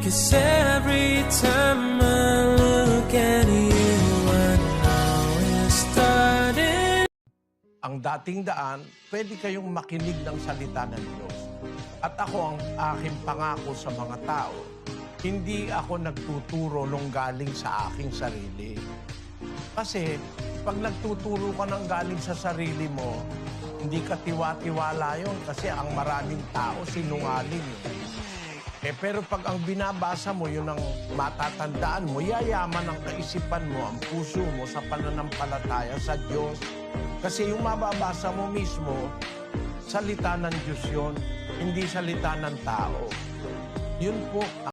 'Cause every time I look at you, I know it's starting. Ang dating daan, pwede kayong makinig ng salita ng Diyos. At ako ang aking pangako sa mga tao, hindi ako nagtuturo nung galing sa aking sarili. Kasi pag nagtuturo ka ng galing sa sarili mo, hindi ka tiwa-tiwala yun kasi ang maraming tao sinungaling. Pero pag ang binabasa mo, yun ang matatandaan mo, yayaman ang kaisipan mo, ang puso mo sa pananampalataya sa Diyos. Kasi yung mababasa mo mismo, salita ng Diyos yun, hindi salita ng tao. Yun po